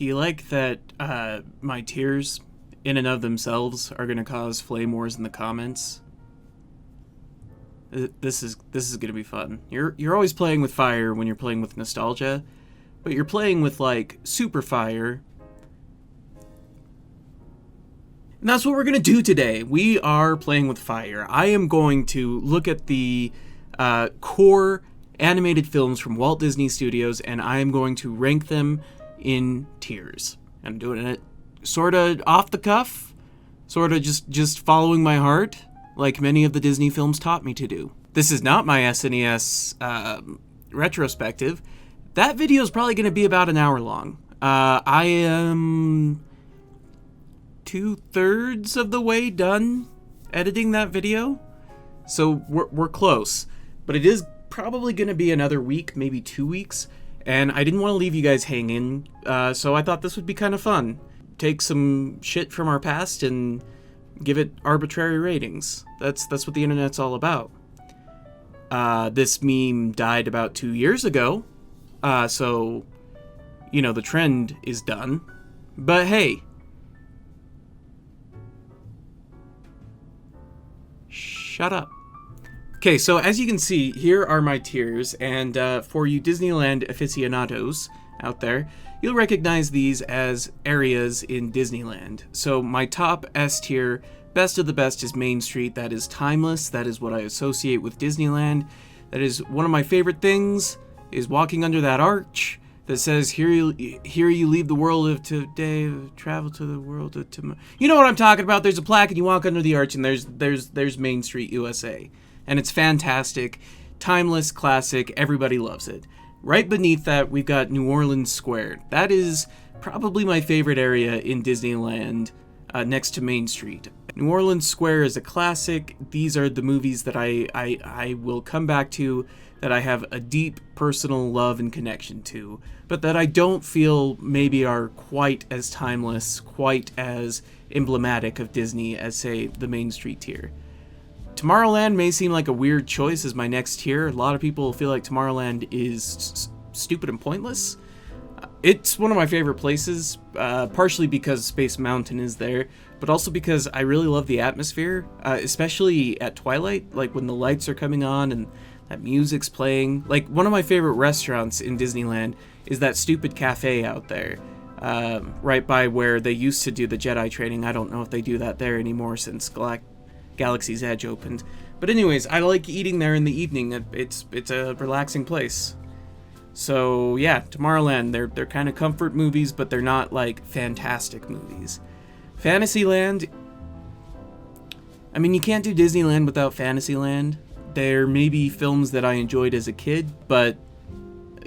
Do you like that my tears, in and of themselves, are going to cause flame wars in the comments? This is going to be fun. You're always playing with fire when you're playing with nostalgia, but you're playing with, like, super fire. And that's what we're going to do today. We are playing with fire. I am going to look at the core animated films from Walt Disney Studios, and I am going to rank them in tiers. I'm doing it sort of off the cuff, sort of just following my heart, like many of the Disney films taught me to do. This is not my SNES retrospective. That video is probably going to be about an hour long. I am 2/3 of the way done editing that video, so we're close. But it is probably going to be another week, maybe 2 weeks, and I didn't want to leave you guys hanging, so I thought this would be kind of fun. Take some shit from our past and give it arbitrary ratings. That's what the internet's all about. This meme died about 2 years ago, so, you know, the trend is done. But hey, shut up. Okay, so as you can see, here are my tiers, and for you Disneyland aficionados out there, you'll recognize these as areas in Disneyland. So my top S tier, best of the best, is Main Street. That is timeless. That is what I associate with Disneyland. That is one of my favorite things, is walking under that arch that says, here you leave the world of today, travel to the world of tomorrow. You know what I'm talking about. There's a plaque and you walk under the arch and there's Main Street, USA. And it's fantastic, timeless, classic, everybody loves it. Right beneath that, we've got New Orleans Square. That is probably my favorite area in Disneyland, next to Main Street. New Orleans Square is a classic. These are the movies that I will come back to, that I have a deep personal love and connection to, but that I don't feel maybe are quite as timeless, quite as emblematic of Disney as, say, the Main Street tier. Tomorrowland may seem like a weird choice as my next tier. A lot of people feel like Tomorrowland is stupid and pointless. It's one of my favorite places, partially because Space Mountain is there, but also because I really love the atmosphere, especially at twilight, like when the lights are coming on and that music's playing. Like, one of my favorite restaurants in Disneyland is that stupid cafe out there, right by where they used to do the Jedi training. I don't know if they do that there anymore since Galaxy's Edge opened. But anyways, I like eating there in the evening. It's a relaxing place. So yeah, Tomorrowland, they're kind of comfort movies, but they're not like fantastic movies. Fantasyland, I mean, you can't do Disneyland without Fantasyland. There may be films that I enjoyed as a kid, but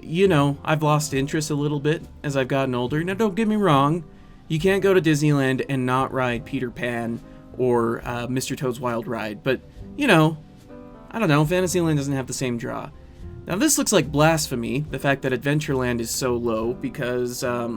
you know, I've lost interest a little bit as I've gotten older. Now, don't get me wrong, you can't go to Disneyland and not ride Peter Pan or Mr. Toad's Wild Ride, but, you know, I don't know, Fantasyland doesn't have the same draw. Now, this looks like blasphemy, the fact that Adventureland is so low, because, I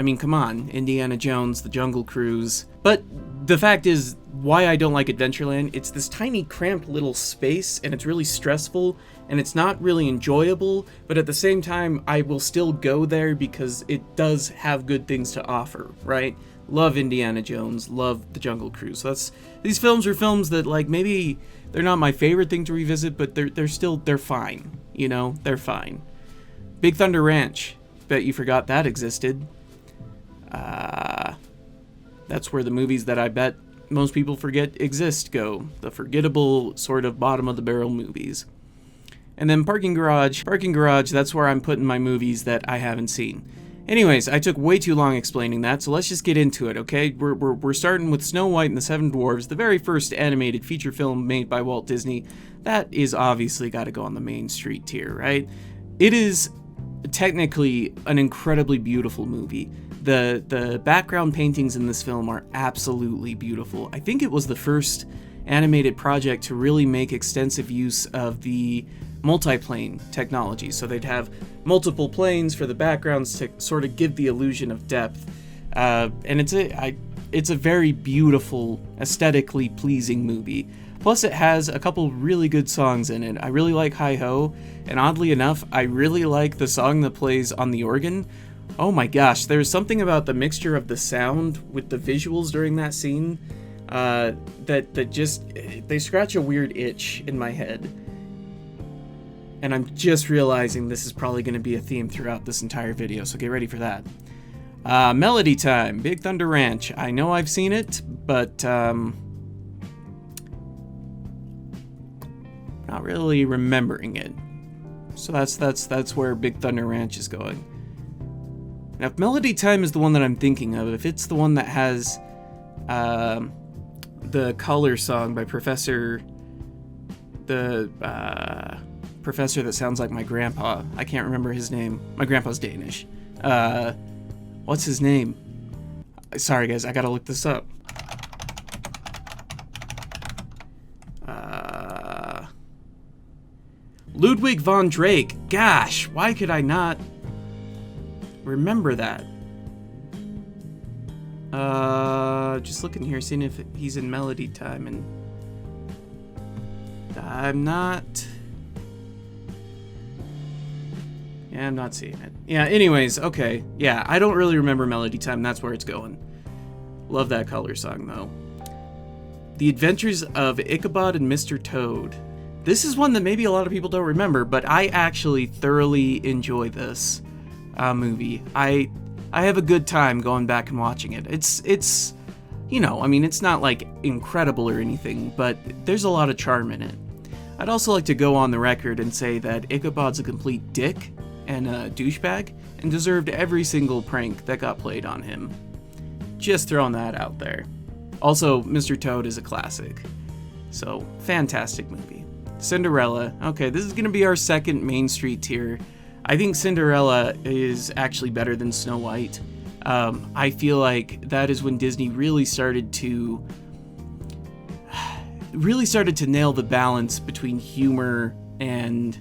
mean, come on, Indiana Jones, The Jungle Cruise. But the fact is, why I don't like Adventureland, it's this tiny, cramped little space, and it's really stressful, and it's not really enjoyable, but at the same time, I will still go there because it does have good things to offer, right? Love Indiana Jones, love The Jungle Cruise. So these films are films that, like, maybe they're not my favorite thing to revisit, but they're fine, you know? They're fine. Big Thunder Ranch. Bet you forgot that existed. That's where the movies that I bet most people forget exist go. The forgettable, sort of bottom-of-the-barrel movies. And then Parking Garage. Parking Garage, that's where I'm putting my movies that I haven't seen. Anyways, I took way too long explaining that, so let's just get into it, okay? We're starting with Snow White and the Seven Dwarfs, the very first animated feature film made by Walt Disney. That is obviously got to go on the Main Street tier, right? It is technically an incredibly beautiful movie. The background paintings in this film are absolutely beautiful. I think it was the first animated project to really make extensive use of the multiplane technology. So they'd have multiple planes for the backgrounds to sort of give the illusion of depth. And it's a very beautiful, aesthetically pleasing movie. Plus, it has a couple really good songs in it. I really like Hi Ho, and oddly enough, I really like the song that plays on the organ Oh my gosh, there's something about the mixture of the sound with the visuals during that scene that just, they scratch a weird itch in my head. And I'm just realizing this is probably going to be a theme throughout this entire video, so get ready for that. Melody Time, Big Thunder Ranch. I know I've seen it, but not really remembering it. So that's where Big Thunder Ranch is going. Now, if Melody Time is the one that I'm thinking of, if it's the one that has the Color song by Professor that sounds like my grandpa. I can't remember his name. My grandpa's Danish. What's his name? Sorry guys, I gotta look this up. Ludwig von Drake. Gosh, why could I not remember that? Just looking here, seeing if he's in Melody Time, and I'm not seeing it. Yeah, anyways, okay. Yeah, I don't really remember Melody Time. That's where it's going. Love that Color song, though. The Adventures of Ichabod and Mr. Toad. This is one that maybe a lot of people don't remember, but I actually thoroughly enjoy this movie. I have a good time going back and watching it. It's you know, I mean, it's not like incredible or anything, but there's a lot of charm in it. I'd also like to go on the record and say that Ichabod's a complete dick and a douchebag and deserved every single prank that got played on him. Just throwing that out there. Also, Mr. Toad is a classic. So, fantastic movie. Cinderella. Okay, this is going to be our second Main Street tier. I think Cinderella is actually better than Snow White. I feel like that is when Disney really started to nail the balance between humor and,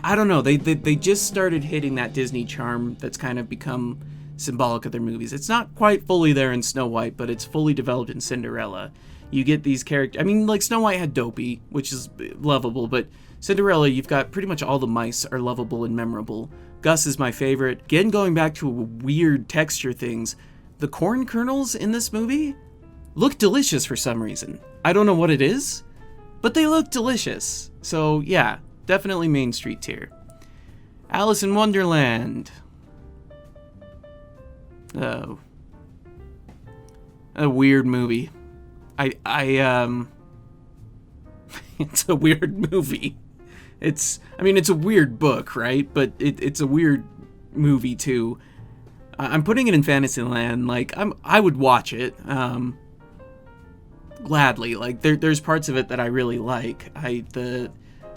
I don't know, they just started hitting that Disney charm that's kind of become symbolic of their movies. It's not quite fully there in Snow White, but it's fully developed in Cinderella. You get these characters, I mean, like Snow White had Dopey, which is lovable, but Cinderella, you've got pretty much all the mice are lovable and memorable. Gus is my favorite. Again, going back to weird texture things, the corn kernels in this movie look delicious for some reason. I don't know what it is, but they look delicious. So yeah, definitely Main Street tier. Alice in Wonderland. Oh. A weird movie. It's a weird movie. I mean, it's a weird book, right? But it's a weird movie too. I'm putting it in Fantasyland. Like, I would watch it, gladly. Like, there's parts of it that I really like. The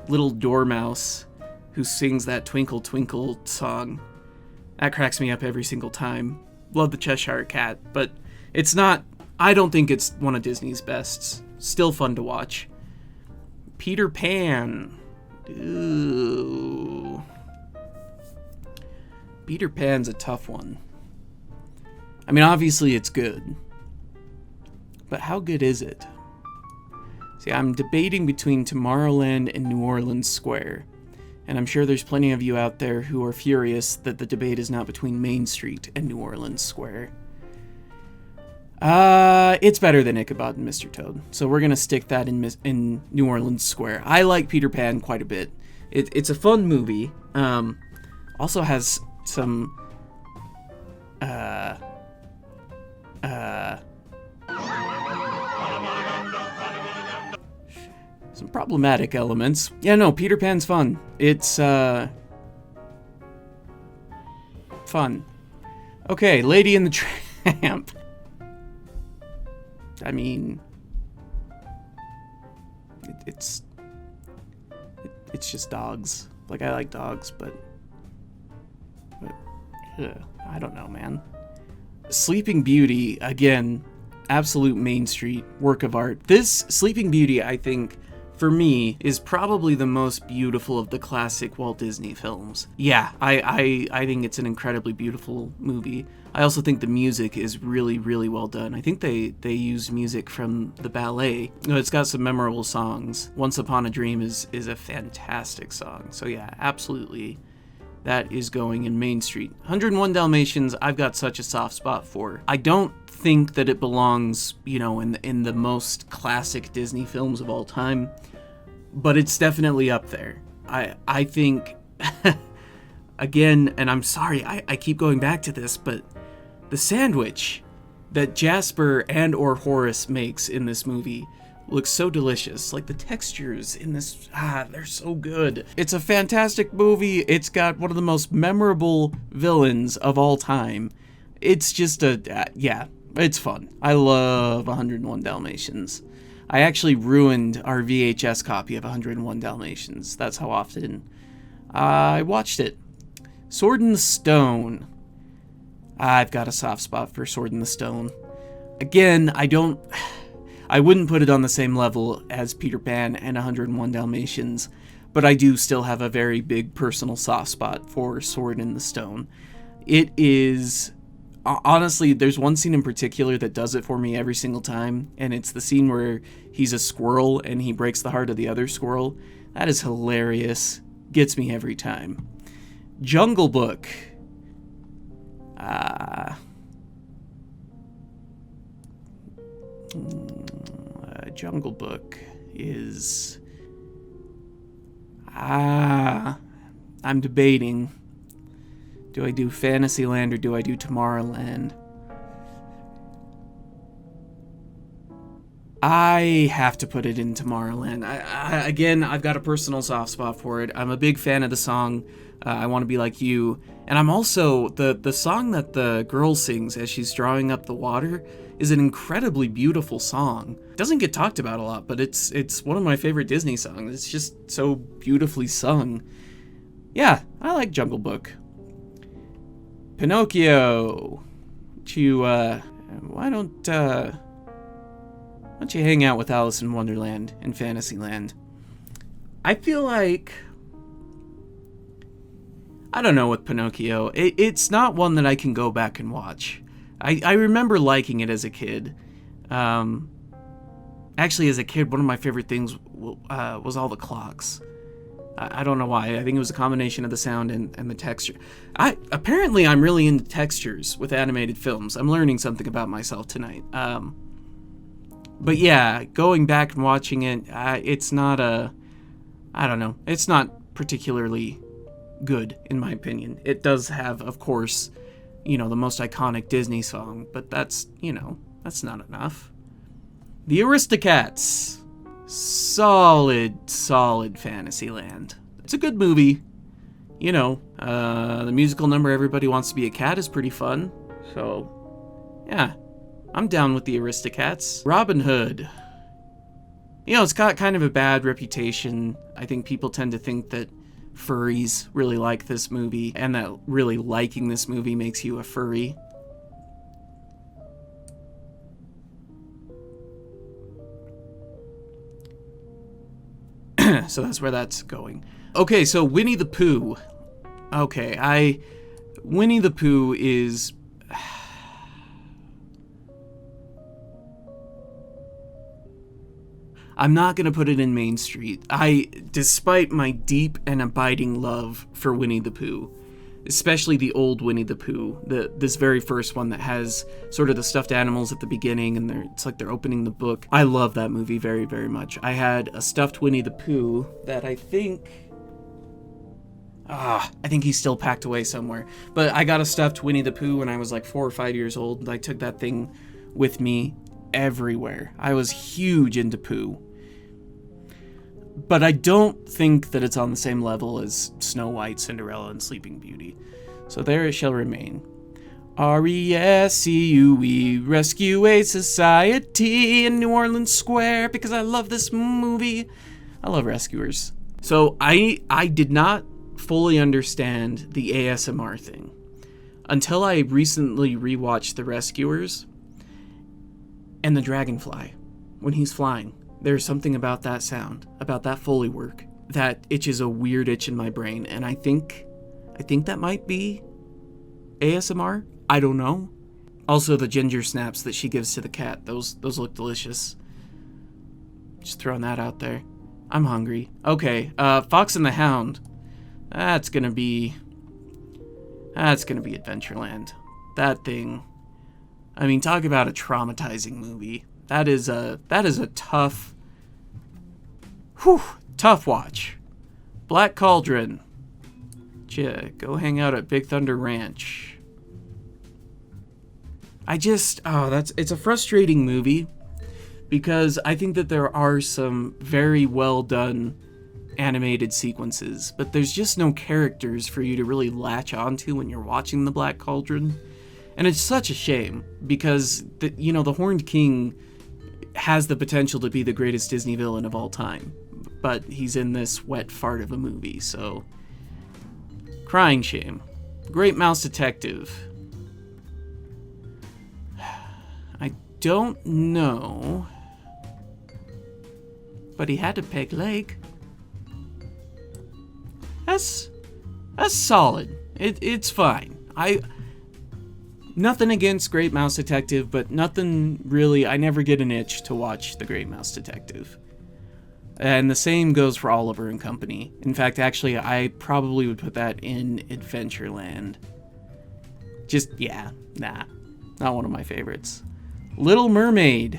little dormouse who sings that Twinkle Twinkle song, that cracks me up every single time. Love the Cheshire Cat, but it's not, I don't think it's one of Disney's bests. Still fun to watch. Peter Pan. Ooh. Peter Pan's a tough one. I mean, obviously it's good. But how good is it? See, I'm debating between Tomorrowland and New Orleans Square. And I'm sure there's plenty of you out there who are furious that the debate is not between Main Street and New Orleans Square. It's better than Ichabod and Mr. Toad, so we're gonna stick that in New Orleans Square. I like Peter Pan quite a bit. It's a fun movie. Also has some some problematic elements. Yeah, no, Peter Pan's fun. It's fun. Okay, Lady and the Tramp. I mean, it's just dogs. Like, I like dogs, but I don't know, man. Sleeping Beauty, again, absolute Main Street work of art. This Sleeping Beauty, I think, for me, is probably the most beautiful of the classic Walt Disney films. Yeah, I think it's an incredibly beautiful movie. I also think the music is really, really well done. I think they use music from the ballet. It's got some memorable songs. Once Upon a Dream is a fantastic song. So yeah, absolutely. that is going in Main Street. 101 Dalmatians, I've got such a soft spot for. I don't think that it belongs, in the most classic Disney films of all time, but it's definitely up there. I think, again, and I'm sorry, I keep going back to this, but the sandwich that Jasper and or Horace makes in this movie looks so delicious. Like, the textures in this, they're so good. It's a fantastic movie. It's got one of the most memorable villains of all time. It's just it's fun. I love 101 Dalmatians. I actually ruined our VHS copy of 101 Dalmatians. That's how often I watched it. Sword in the Stone. I've got a soft spot for Sword in the Stone. Again, I wouldn't put it on the same level as Peter Pan and 101 Dalmatians, but I do still have a very big personal soft spot for Sword in the Stone. It is, honestly, there's one scene in particular that does it for me every single time, and it's the scene where he's a squirrel and he breaks the heart of the other squirrel. That is hilarious. Gets me every time. Jungle Book. Jungle Book is... I'm debating. Do I do Fantasyland or do I do Tomorrowland? I have to put it in Tomorrowland. Again, I've got a personal soft spot for it. I'm a big fan of the song, I Want to Be Like You. And I'm also, the song that the girl sings as she's drawing up the water is an incredibly beautiful song. It doesn't get talked about a lot, but it's one of my favorite Disney songs. It's just so beautifully sung. Yeah, I like Jungle Book. Pinocchio. Why don't you hang out with Alice in Wonderland in Fantasyland? I feel like... I don't know with Pinocchio. It's not one that I can go back and watch. I remember liking it as a kid. Actually, as a kid, one of my favorite things was all the clocks. I don't know why. I think it was a combination of the sound and the texture. Apparently, I'm really into textures with animated films. I'm learning something about myself tonight. But yeah, going back and watching it, it's not I don't know. It's not particularly good, in my opinion. It does have, of course, the most iconic Disney song, but that's not enough. The Aristocats. Solid Fantasyland. It's a good movie. The musical number Everybody Wants to Be a Cat is pretty fun. So, yeah. I'm down with the Aristocats. Robin Hood. It's got kind of a bad reputation. I think people tend to think that furries really like this movie, and that really liking this movie makes you a furry. So that's where that's going. Okay, so Winnie the Pooh. Okay, Winnie the Pooh is... I'm not going to put it in Main Street. Despite my deep and abiding love for Winnie the Pooh, especially the old Winnie the Pooh, this very first one that has sort of the stuffed animals at the beginning, and it's like they're opening the book. I love that movie very, very much. I had a stuffed Winnie the Pooh that I think he's still packed away somewhere. But I got a stuffed Winnie the Pooh when I was like 4 or 5 years old, and I took that thing with me everywhere. I was huge into Pooh. But I don't think that it's on the same level as Snow White, Cinderella, and Sleeping Beauty. So there it shall remain. RESCUE, Rescue a Society in New Orleans Square, because I love this movie. I love Rescuers. So I did not fully understand the ASMR thing until I recently rewatched The Rescuers and the dragonfly when he's flying. There's something about that sound, about that Foley work, that itches a weird itch in my brain, and I think that might be ASMR. I don't know. Also, the ginger snaps that she gives to the cat, those look delicious. Just throwing that out there. I'm hungry. Okay, Fox and the Hound. That's gonna be That's gonna be Adventureland. That thing. I mean, talk about a traumatizing movie. That is a tough, tough watch. Black Cauldron. Go hang out at Big Thunder Ranch. It's a frustrating movie because I think that there are some very well done animated sequences, but there's just no characters for you to really latch onto when you're watching the Black Cauldron. And it's such a shame because the Horned King has the potential to be the greatest Disney villain of all time, but he's in this wet fart of a movie, so crying shame. Great Mouse Detective. I don't know, but he had a peg leg. That's solid. It's fine. Nothing against Great Mouse Detective, but nothing really. I never get an itch to watch The Great Mouse Detective. And the same goes for Oliver and Company. In fact, actually, I probably would put that in Adventureland. Not one of my favorites. Little Mermaid.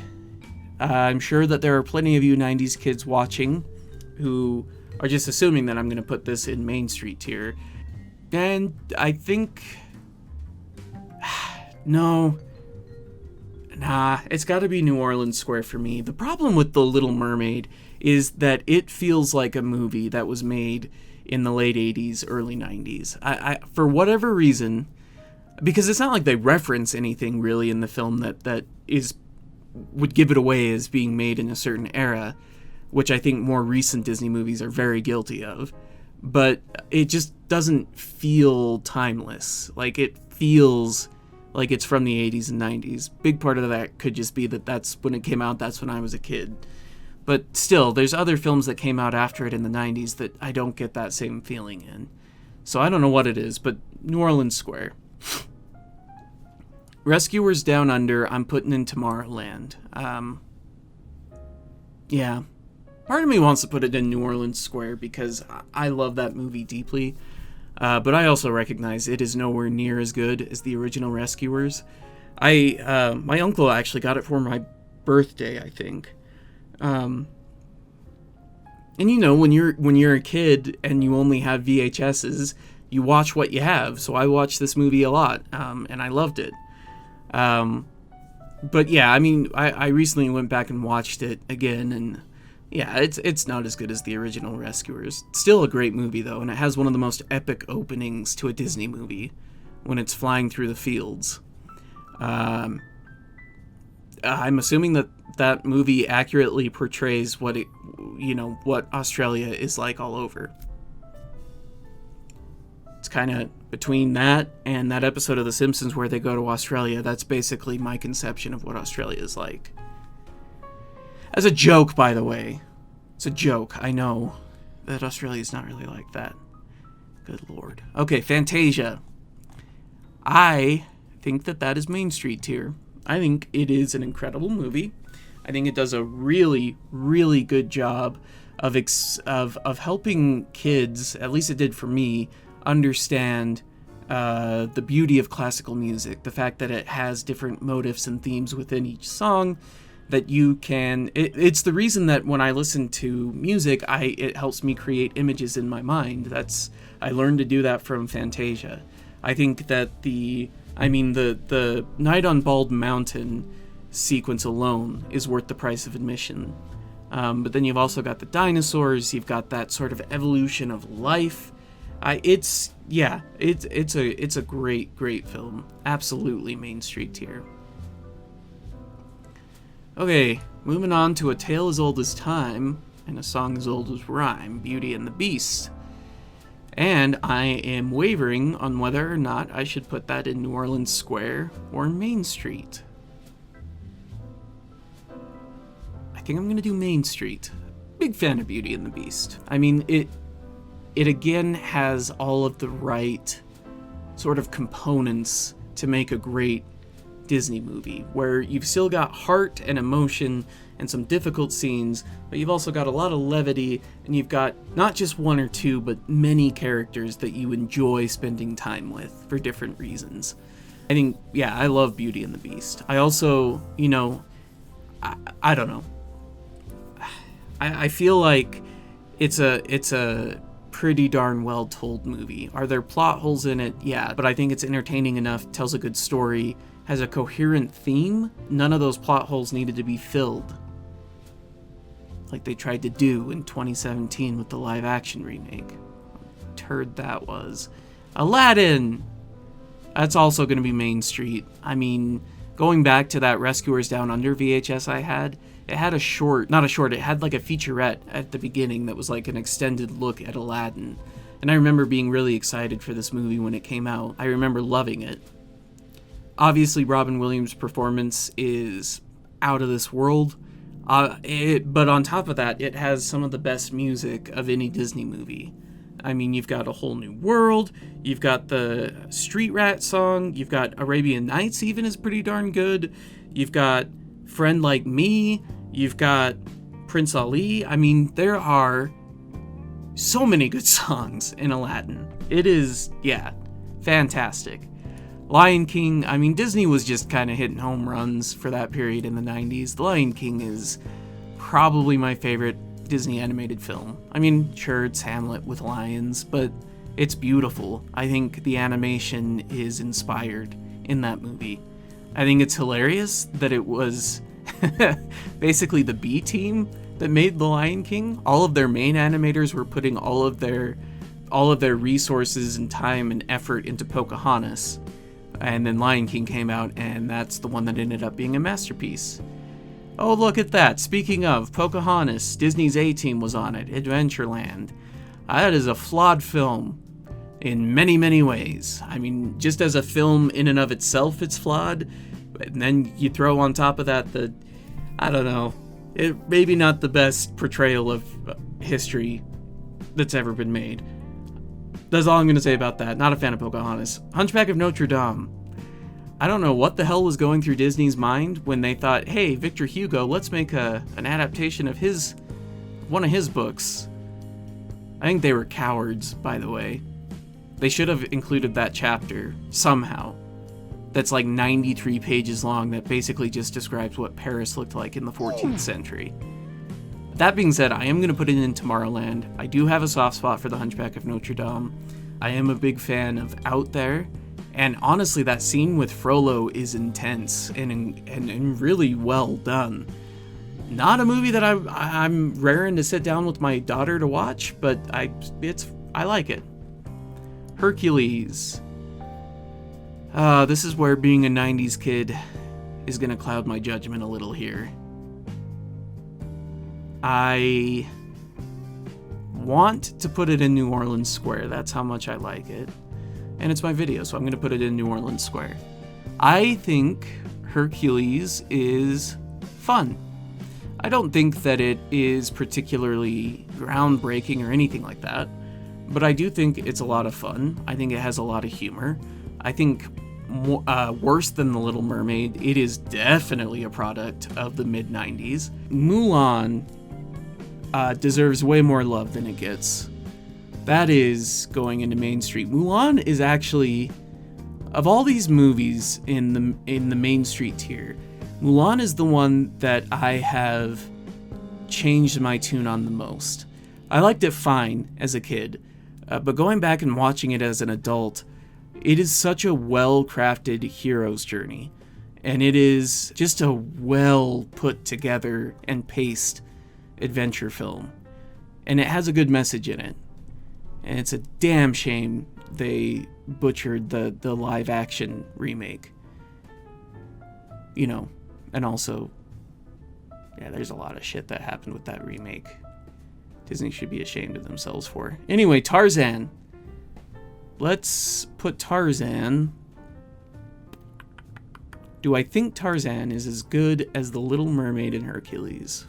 I'm sure that there are plenty of you 90s kids watching who are just assuming that I'm going to put this in Main Street tier. And I think... No. It's got to be New Orleans Square for me. The problem with The Little Mermaid is that it feels like a movie that was made in the late 80s, early 90s. I for whatever reason, because it's not like they reference anything really in the film that would give it away as being made in a certain era, which I think more recent Disney movies are very guilty of. But it just doesn't feel timeless. Like, it feels like it's from the 80s and 90s. Big part of that could just be that that's when it came out, that's when I was a kid. But still, there's other films that came out after it in the 90s that I don't get that same feeling in. So I don't know what it is, but New Orleans Square. Rescuers Down Under, I'm putting in Tomorrowland. Yeah. Part of me wants to put it in New Orleans Square because I love that movie deeply. But I also recognize it is nowhere near as good as the original Rescuers. My uncle actually got it for my birthday, I think. And when you're a kid and you only have VHSs, you watch what you have. So I watched this movie a lot, and I loved it. But yeah, I mean, I recently went back and watched it again, and yeah, it's not as good as the original Rescuers. Still a great movie, though, and it has one of the most epic openings to a Disney movie when it's flying through the fields. I'm assuming that movie accurately portrays what Australia is like all over. It's kind of between that and that episode of The Simpsons where they go to Australia. That's basically my conception of what Australia is like. As a joke, by the way. It's a joke, I know. That Australia's not really like that. Good lord. Okay, Fantasia. I think that is Main Street tier. I think it is an incredible movie. I think it does a really, really good job of helping kids, at least it did for me, understand the beauty of classical music. The fact that it has different motifs and themes within each song that you can... It's the reason that when I listen to music, it helps me create images in my mind. I learned to do that from Fantasia. I think that the Night on Bald Mountain sequence alone is worth the price of admission. But then you've also got the dinosaurs, you've got that sort of evolution of life. It's a great film. Absolutely Main Street tier. Okay, moving on to A Tale as Old as Time and A Song as Old as Rhyme, Beauty and the Beast. And I am wavering on whether or not I should put that in New Orleans Square or Main Street. I think I'm going to do Main Street. Big fan of Beauty and the Beast. I mean, it again has all of the right sort of components to make a great Disney movie, where you've still got heart and emotion and some difficult scenes, but you've also got a lot of levity, and you've got not just one or two, but many characters that you enjoy spending time with for different reasons. I think, yeah, I love Beauty and the Beast. I also, you know, I don't know. I feel like it's a pretty darn well told movie. Are there plot holes in it? Yeah, but I think it's entertaining enough, tells a good story, has a coherent theme. None of those plot holes needed to be filled like they tried to do in 2017 with the live action remake. Turd that was. Aladdin! That's also going to be Main Street. I mean, going back to that Rescuers Down Under VHS I had, it had a short, not a short, it had like a featurette at the beginning that was like an extended look at Aladdin. And I remember being really excited for this movie when it came out. I remember loving it. Obviously, Robin Williams' performance is out of this world. But on top of that, it has some of the best music of any Disney movie. I mean, you've got A Whole New World, you've got the Street Rat song, you've got Arabian Nights even is pretty darn good, you've got Friend Like Me, you've got Prince Ali. I mean, there are so many good songs in Aladdin. It is, yeah, fantastic. Lion King, I mean, Disney was just kind of hitting home runs for that period in the 90s. The Lion King is probably my favorite Disney animated film. I mean, sure, it's Hamlet with lions, but it's beautiful. I think the animation is inspired in that movie. I think it's hilarious that it was basically the B team that made The Lion King. All of their main animators were putting all of their resources and time and effort into Pocahontas. And then Lion King came out, and that's the one that ended up being a masterpiece. Oh, look at that. Speaking of Pocahontas, Disney's A-Team was on it, Adventureland. That is a flawed film in many, many ways. I mean, just as a film in and of itself, it's flawed. And then you throw on top of that I don't know, it maybe not the best portrayal of history that's ever been made. That's all I'm going to say about that. Not a fan of Pocahontas. Hunchback of Notre Dame. I don't know what the hell was going through Disney's mind when they thought, hey, Victor Hugo, let's make an adaptation of one of his books. I think they were cowards, by the way. They should have included that chapter somehow. That's like 93 pages long that basically just describes what Paris looked like in the 14th century. That being said, I am going to put it in Tomorrowland. I do have a soft spot for the Hunchback of Notre Dame. I am a big fan of Out There. And honestly, that scene with Frollo is intense and really well done. Not a movie that I'm raring to sit down with my daughter to watch, but I like it. Hercules. This is where being a 90s kid is going to cloud my judgment a little here. I want to put it in New Orleans Square. That's how much I like it. And it's my video, so I'm going to put it in New Orleans Square. I think Hercules is fun. I don't think that it is particularly groundbreaking or anything like that, but I do think it's a lot of fun. I think it has a lot of humor. I think worse than The Little Mermaid, it is definitely a product of the mid-90s. Mulan deserves way more love than it gets. That is going into Main Street. Mulan is actually, of all these movies in the Main Street tier, Mulan is the one that I have changed my tune on the most. I liked it fine as a kid, but going back and watching it as an adult, it is such a well-crafted hero's journey, and it is just a well put together and paced adventure film, and it has a good message in it. And it's a damn shame they butchered the live action remake. You know, and also, yeah, there's a lot of shit that happened with that remake. Disney should be ashamed of themselves for. Anyway, Tarzan. Let's put Tarzan. Do I think Tarzan is as good as The Little Mermaid and Hercules?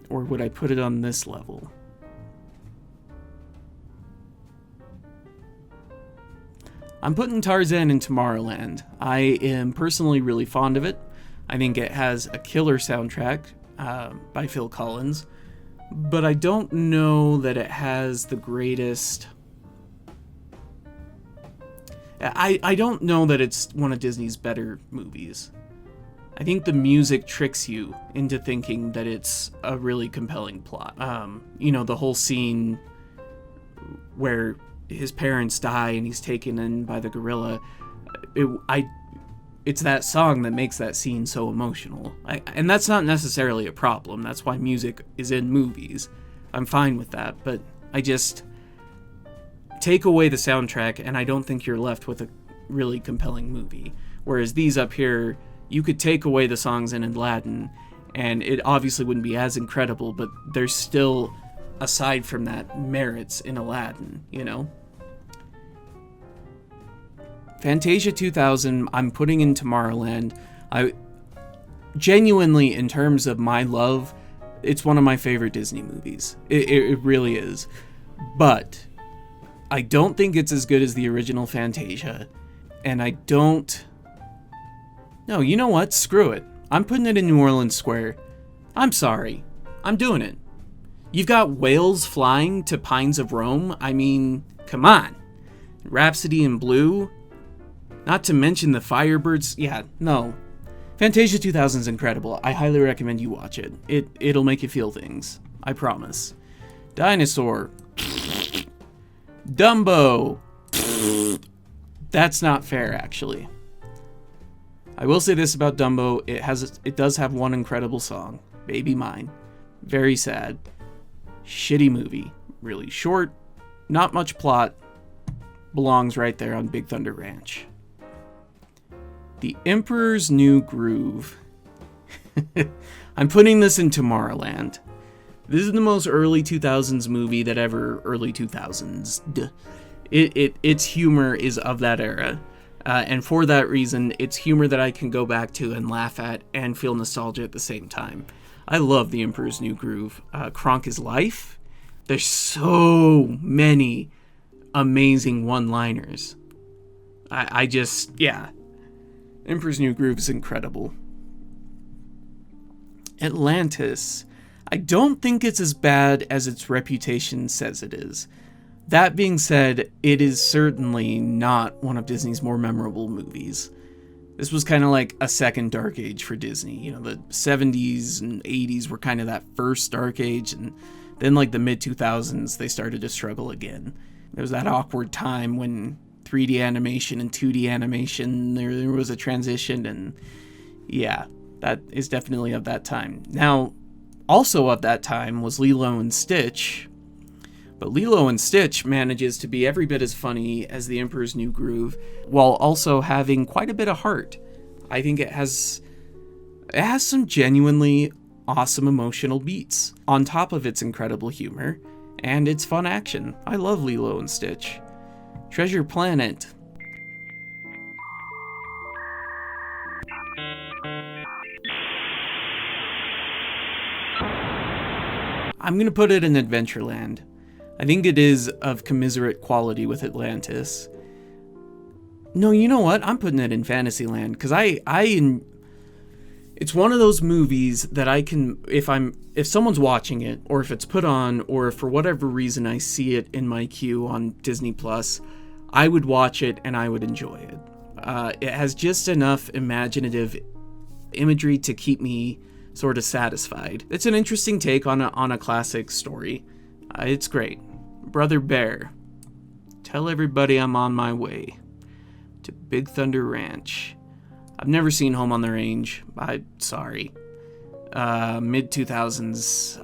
Or would I put it on this level? I'm putting Tarzan in Tomorrowland. I am personally really fond of it. I think it has a killer soundtrack by Phil Collins, but I don't know that it has the greatest... I don't know that it's one of Disney's better movies. I think the music tricks you into thinking that it's a really compelling plot. The whole scene where his parents die and he's taken in by the gorilla. It's that song that makes that scene so emotional. And that's not necessarily a problem. That's why music is in movies. I'm fine with that, but I just... take away the soundtrack, and I don't think you're left with a really compelling movie. Whereas these up here, you could take away the songs in Aladdin, and it obviously wouldn't be as incredible, but there's still, aside from that, merits in Aladdin, you know? Fantasia 2000, I'm putting in Tomorrowland. I genuinely, in terms of my love, it's one of my favorite Disney movies. It really is. But I don't think it's as good as the original Fantasia, and I don't... No, you know what? Screw it. I'm putting it in New Orleans Square. I'm sorry. I'm doing it. You've got whales flying to Pines of Rome. I mean, come on. Rhapsody in Blue. Not to mention the Firebirds. Yeah, no. Fantasia 2000 is incredible. I highly recommend you watch it. It'll make you feel things. I promise. Dinosaur. Dumbo. That's not fair, actually. I will say this about Dumbo. It does have one incredible song. Baby Mine. Very sad. Shitty movie. Really short. Not much plot. Belongs right there on Big Thunder Ranch. The Emperor's New Groove. I'm putting this in Tomorrowland. This is the most early 2000s movie that ever early 2000s. Its humor is of that era. And for that reason, it's humor that I can go back to and laugh at and feel nostalgia at the same time. I love The Emperor's New Groove. Kronk is life. There's so many amazing one-liners. I just, yeah. Emperor's New Groove is incredible. Atlantis. I don't think it's as bad as its reputation says it is. That being said, it is certainly not one of Disney's more memorable movies. This was kind of like a second dark age for Disney. You know, the 70s and 80s were kind of that first dark age, and then like the mid-2000s, they started to struggle again. There was that awkward time when 3D animation and 2D animation, there was a transition, and yeah, that is definitely of that time. Now, also of that time was Lilo and Stitch, but Lilo and Stitch manages to be every bit as funny as The Emperor's New Groove, while also having quite a bit of heart. I think it has some genuinely awesome emotional beats, on top of its incredible humor, and its fun action. I love Lilo and Stitch. Treasure Planet. I'm gonna put it in Adventureland. I think it is of commiserate quality with Atlantis. No, you know what? I'm putting it in Fantasyland, because it's one of those movies that I can, if someone's watching it, or if it's put on, or if for whatever reason I see it in my queue on Disney Plus, I would watch it and I would enjoy it. It has just enough imaginative imagery to keep me sort of satisfied. It's an interesting take on a classic story. It's great. Brother Bear. Tell everybody I'm on my way to Big Thunder Ranch. I've never seen Home on the Range. I'm sorry. Mid-2000s,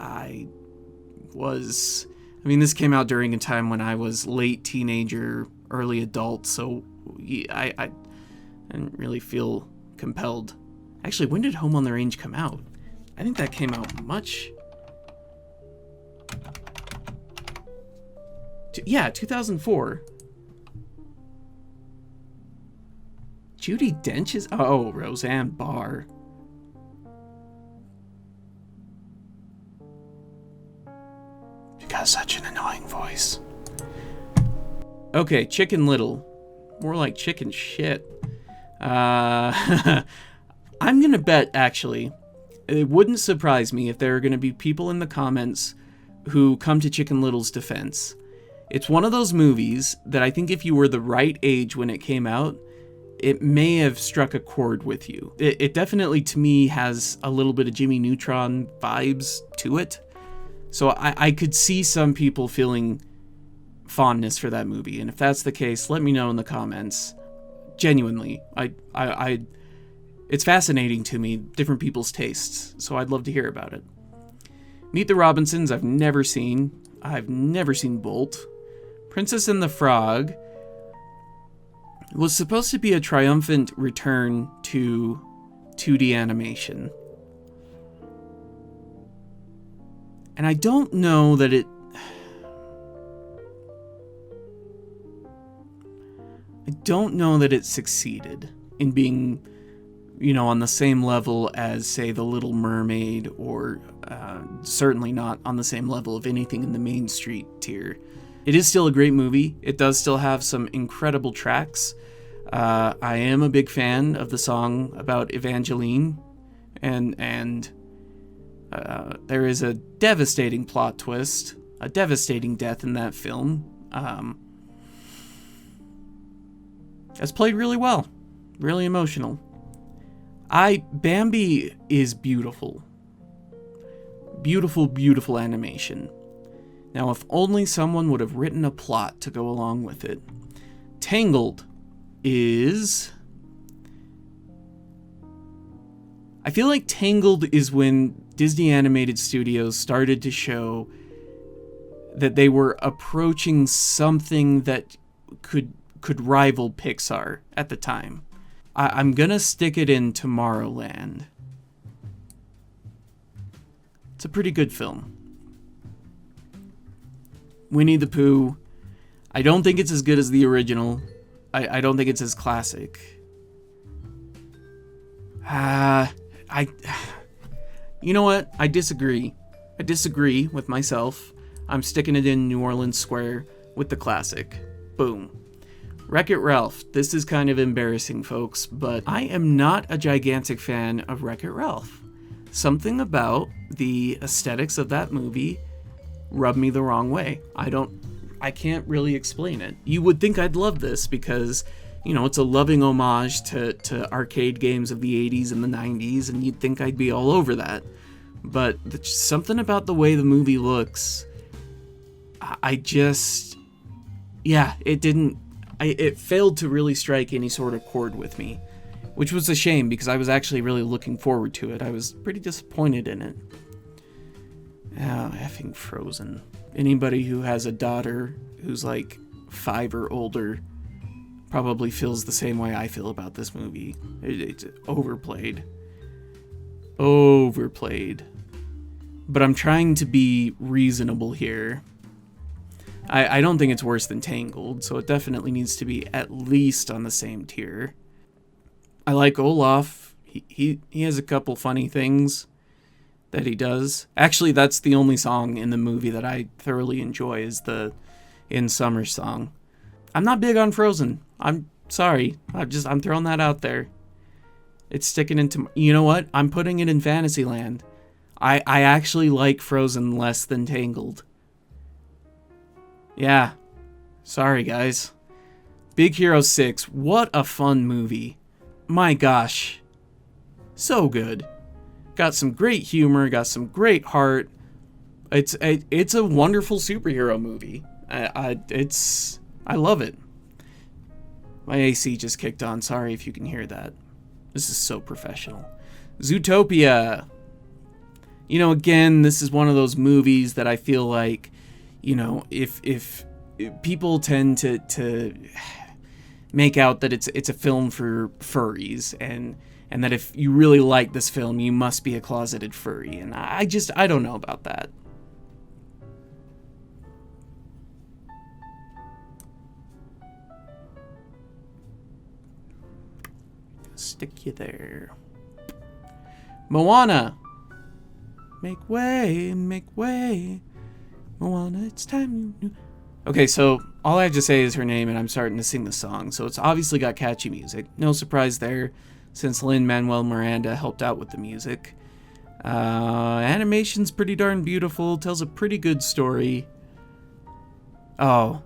this came out during a time when I was late teenager, early adult, so I didn't really feel compelled. Actually, when did Home on the Range come out? I think that came out much... Yeah, 2004. Judi Dench is... Oh, Roseanne Barr. She got such an annoying voice. Okay, Chicken Little. More like chicken shit. I'm gonna bet, actually, it wouldn't surprise me if there are gonna be people in the comments who come to Chicken Little's defense. It's one of those movies that I think if you were the right age when it came out, it may have struck a chord with you. It definitely, to me, has a little bit of Jimmy Neutron vibes to it. So I could see some people feeling fondness for that movie. And if that's the case, let me know in the comments. Genuinely. It's fascinating to me, different people's tastes. So I'd love to hear about it. Meet the Robinsons, I've never seen. I've never seen Bolt. Princess and the Frog was supposed to be a triumphant return to 2D animation. And I don't know that it... I don't know that it succeeded in being, you know, on the same level as, say, The Little Mermaid, or certainly not on the same level of anything in the Main Street tier. It is still a great movie. It does still have some incredible tracks. I am a big fan of the song about Evangeline, and there is a devastating plot twist, a devastating death in that film. It's played really well, really emotional. Bambi is beautiful. Beautiful, beautiful animation. Now, if only someone would have written a plot to go along with it. Tangled is... I feel like Tangled is when Disney Animated Studios started to show that they were approaching something that could rival Pixar at the time. I'm gonna stick it in Tomorrowland. It's a pretty good film. Winnie the Pooh. I don't think it's as good as the original. I don't think it's as classic. You know what? I disagree. I disagree with myself. I'm sticking it in New Orleans Square with the classic. Boom. Wreck-It Ralph. This is kind of embarrassing, folks, but I am not a gigantic fan of Wreck-It Ralph. Something about the aesthetics of that movie rubbed me the wrong way. I can't really explain it. You would think I'd love this because, you know, it's a loving homage to arcade games of the 80s and the 90s, and you'd think I'd be all over that. But something about the way the movie looks, it failed to really strike any sort of chord with me, which was a shame because I was actually really looking forward to it. I was pretty disappointed in it. Oh, effing Frozen. Anybody who has a daughter who's like 5 or older probably feels the same way I feel about this movie. It's overplayed. Overplayed. But I'm trying to be reasonable here. I don't think it's worse than Tangled, so it definitely needs to be at least on the same tier. I like Olaf. He has a couple funny things that he does. Actually, that's the only song in the movie that I thoroughly enjoy, is the In Summer song. I'm not big on Frozen. I'm sorry. I'm throwing that out there. It's sticking into... You know what? I'm putting it in Fantasyland. I actually like Frozen less than Tangled. Yeah. Sorry, guys. Big Hero 6. What a fun movie. My gosh. So good. Got some great humor. Got some great heart. It's a wonderful superhero movie. I love it. My AC just kicked on. Sorry if you can hear that. This is so professional. Zootopia. You know, again, this is one of those movies that I feel like, you know, if people tend to make out that it's a film for furries, and that if you really like this film, you must be a closeted furry, and I don't know about that. Stick you there. Moana. Make way, Moana, it's time you knew. Okay, so all I have to say is her name, and I'm starting to sing the song. So it's obviously got catchy music. No surprise there. since Lin-Manuel Miranda helped out with the music. Animation's pretty darn beautiful, tells a pretty good story. Oh.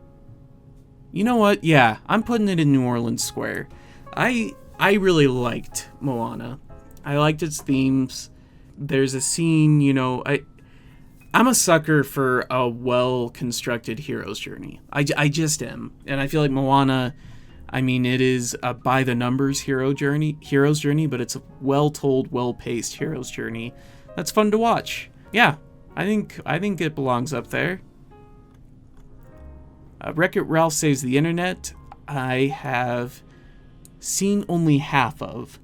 You know what? Yeah, I'm putting it in New Orleans Square. I really liked Moana. I liked its themes. There's a scene, I'm a sucker for a well-constructed hero's journey. I just am. And I feel like Moana, it is a by-the-numbers hero's journey, but it's a well-told, well-paced hero's journey that's fun to watch. Yeah, I think it belongs up there. Wreck-It Ralph Saves the Internet, I have seen only half of,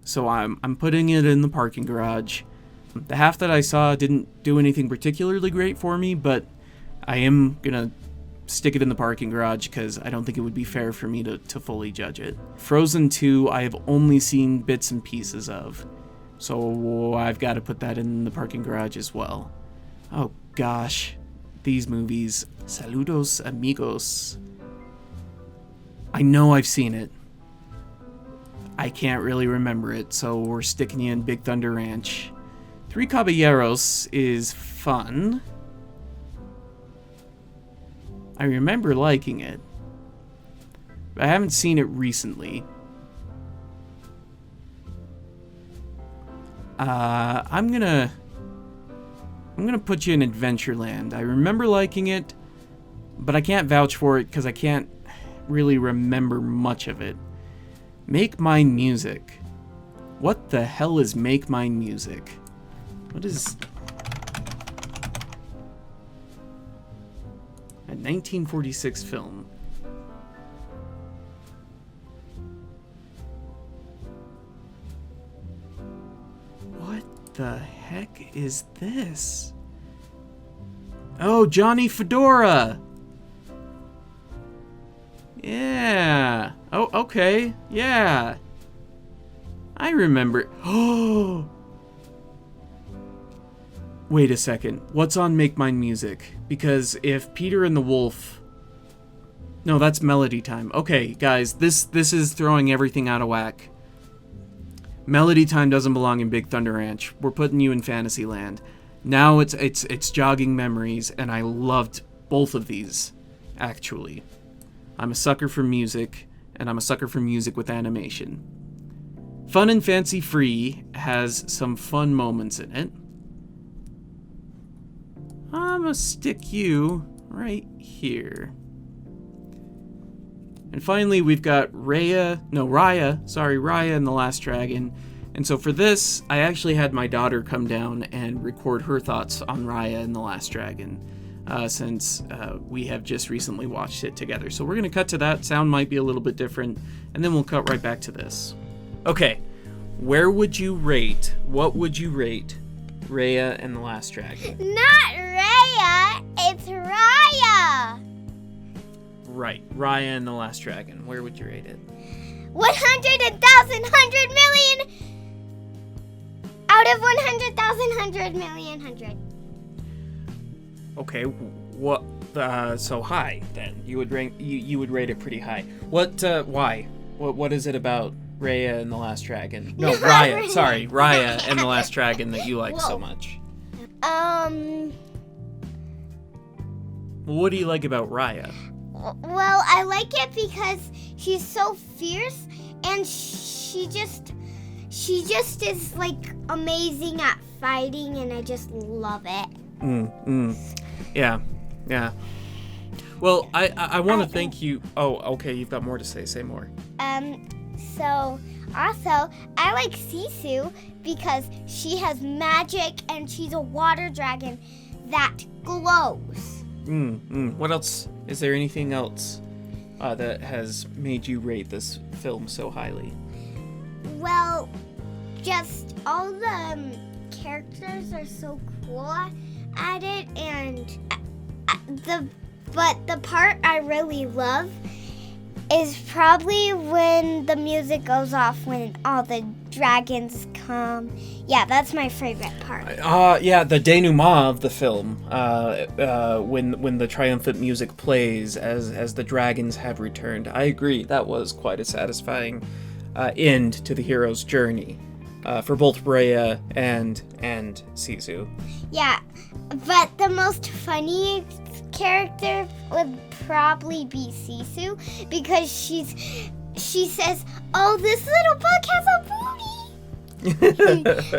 so I'm putting it in the parking garage. The half that I saw didn't do anything particularly great for me, but I am gonna stick it in the parking garage because I don't think it would be fair for me to fully judge it. Frozen 2, I have only seen bits and pieces of, so I've got to put that in the parking garage as well. Oh gosh, these movies. Saludos amigos. I know I've seen it. I can't really remember it, so we're sticking you in Big Thunder Ranch. Three Caballeros is fun. I remember liking it. I haven't seen it recently. I'm gonna put you in Adventureland. I remember liking it, but I can't vouch for it because I can't really remember much of it. Make Mine Music. What the hell is Make Mine Music? What is... a 1946 film. What the heck is this? Oh, Johnny Fedora! Yeah. Oh, okay. Yeah. I remember. Oh! Wait a second. What's on Make Mine Music? Because if Peter and the Wolf... No, that's Melody Time. Okay, guys, this is throwing everything out of whack. Melody Time doesn't belong in Big Thunder Ranch. We're putting you in Fantasyland. Now it's jogging memories, and I loved both of these, actually. I'm a sucker for music, and I'm a sucker for music with animation. Fun and Fancy Free has some fun moments in it. I'm gonna stick you right here. And finally, we've got Raya and the Last Dragon. And so for this, I actually had my daughter come down and record her thoughts on Raya and the Last Dragon, since we have just recently watched it together. So we're gonna cut to that. Sound might be a little bit different, and then we'll cut right back to this. Okay, what would you rate Raya and the Last Dragon? Not Raya, it's Raya. Right, Raya and the Last Dragon. Where would you rate it? 100,000, 100 million. Out of 100,000, 100 million, 100. Okay, what? So high then? You would rate it pretty high. What? Why? What is it about Raya and the Last Dragon? No, Raya. Sorry, Raya and the Last Dragon that you like so much. What do you like about Raya? Well, I like it because she's so fierce, and she just is like amazing at fighting, and I just love it. Yeah. Well, I want to thank you. Oh, okay, you've got more to say. Say more. So also, I like Sisu because she has magic, and she's a water dragon that glows. What else? Is there anything else that has made you rate this film so highly? Well, just all the characters are so cool at it, and the part I really love is probably when the music goes off when all the dragons come. Yeah, that's my favorite part. Yeah, the denouement of the film, when the triumphant music plays as the dragons have returned. I agree, that was quite a satisfying end to the hero's journey for both Raya and Sisu. Yeah, but the most funny character would probably be Sisu because she says, "Oh, this little bug has a booty."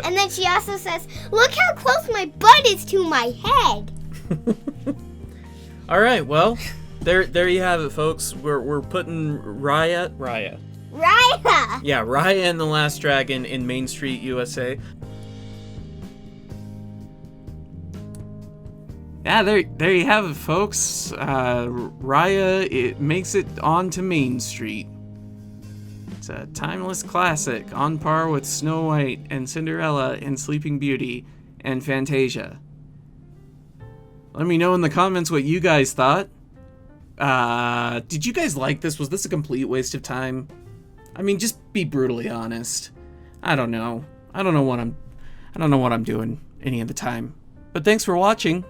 And then she also says, "Look how close my butt is to my head." All right, well, there you have it, folks. We're putting Raya. Raya! Yeah, Raya and the Last Dragon in Main Street, USA. Yeah, there you have it, folks. Raya, it makes it onto Main Street. It's a timeless classic, on par with Snow White and Cinderella and Sleeping Beauty and Fantasia. Let me know in the comments what you guys thought. Did you guys like this? Was this a complete waste of time? I mean, just be brutally honest. I don't know what I'm doing any of the time. But thanks for watching.